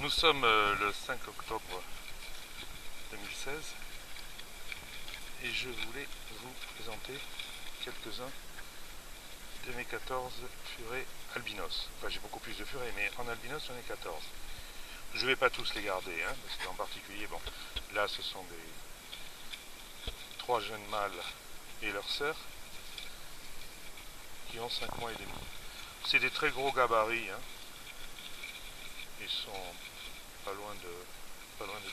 Nous sommes le 5 octobre 2016 et je voulais vous présenter quelques-uns de mes 14 furets albinos. Enfin, j'ai beaucoup plus de furets, mais en albinos, j'en ai 14. Je ne vais pas tous les garder, hein, parce qu'en particulier, bon, là, ce sont des 3 jeunes mâles et leur sœur qui ont 5 mois et demi. C'est des très gros gabarits, hein. Ils sont pas loin de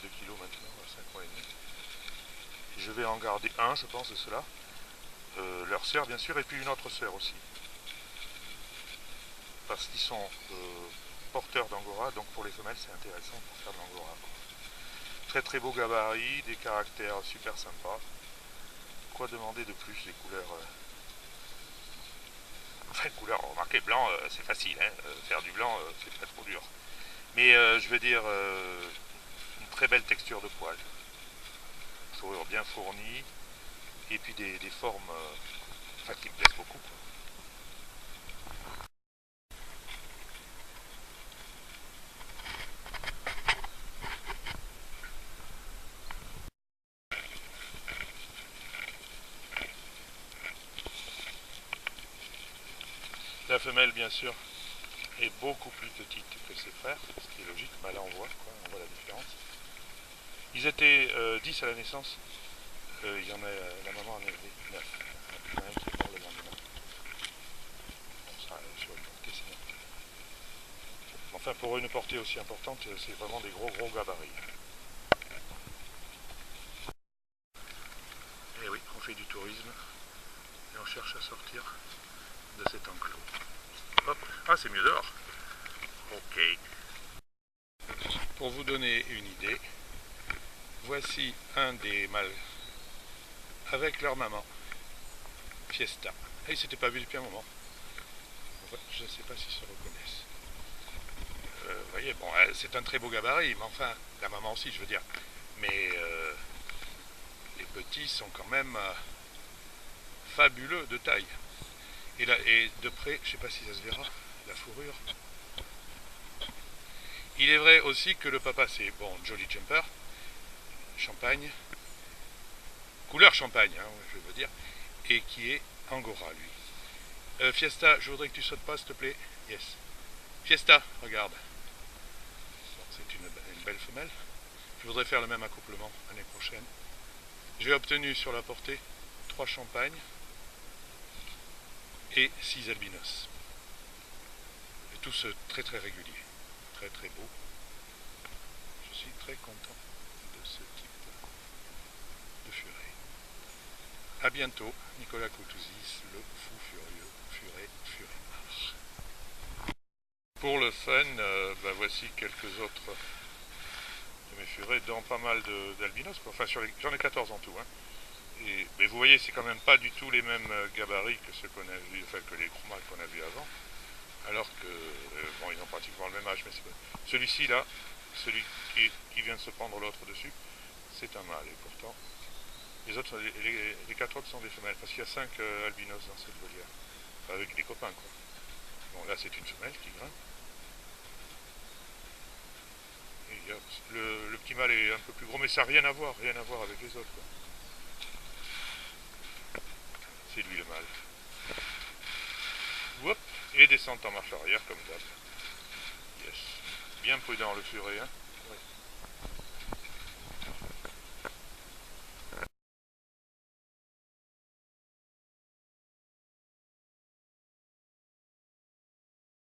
2 kilos maintenant, à 5 mois et demi. Je vais en garder un, je pense, de cela. Leur sœur, bien sûr, et puis une autre sœur aussi. Parce qu'ils sont porteurs d'angora, donc pour les femelles, c'est intéressant pour faire de l'angora. Très très beau gabarit, des caractères super sympas. Quoi demander de plus? Les couleurs... Enfin, couleur, remarquez, blanc, c'est facile, hein. Faire du blanc, c'est pas trop dur. Mais je veux dire, une très belle texture de poil. Fourrure bien fournie, et puis des formes enfin, qui me plaisent beaucoup, quoi. La femelle, bien sûr, est beaucoup plus petite que ses frères, ce qui est logique, bah là on voit la différence. Ils étaient 10 à la naissance, il y en a, la maman en a élevé 9. Il y en a un qui est mort le lendemain. Bon, ça, sur une portée, c'est normal. Enfin, pour une portée aussi importante, c'est vraiment des gros gabarits. Et oui, on fait du tourisme, et on cherche à sortir de cet enclos. Hop. Ah, c'est mieux dehors. Ok. Pour vous donner une idée, voici un des mâles avec leur maman, Fiesta. Et ils ne s'étaient pas vus depuis un moment. Ouais, je ne sais pas s'ils se reconnaissent. Vous voyez, bon, c'est un très beau gabarit, mais enfin, la maman aussi, je veux dire. Mais les petits sont quand même fabuleux de taille. Et, là, et de près, je ne sais pas si ça se verra, la fourrure. Il est vrai aussi que le papa, c'est, bon, Jolly Jumper, champagne, couleur champagne, hein, je veux dire, et qui est angora, lui. Fiesta, je voudrais que tu sautes pas, s'il te plaît. Yes. Fiesta, regarde. C'est une belle femelle. Je voudrais faire le même accouplement l'année prochaine. J'ai obtenu sur la portée 3 champagnes et 6 albinos. Et tous très très réguliers, très très beaux. Je suis très content de ce type de furet. A bientôt, Nicolas Coutouzis, le fou furieux, furet marche. Pour le fun, voici quelques autres de mes furets, dont pas mal d'albinos. Enfin, j'en ai 14 en tout, hein. Mais vous voyez, c'est quand même pas du tout les mêmes gabarits que ceux qu'on a vu, enfin que les gros mâles qu'on a vus avant. Alors que, bon, ils ont pratiquement le même âge, mais c'est pas... Celui-ci là, celui qui vient de se prendre l'autre dessus, c'est un mâle, et pourtant, les autres, les 4 autres sont des femelles, parce qu'il y a 5 albinos dans cette volière, enfin, avec des copains, quoi. Bon, là, c'est une femelle qui grimpe. Et le petit mâle est un peu plus gros, mais ça n'a rien à voir avec les autres, quoi. C'est lui le mâle. Hop, et descente en marche arrière comme d'hab. Yes. Bien prudent le furet, hein.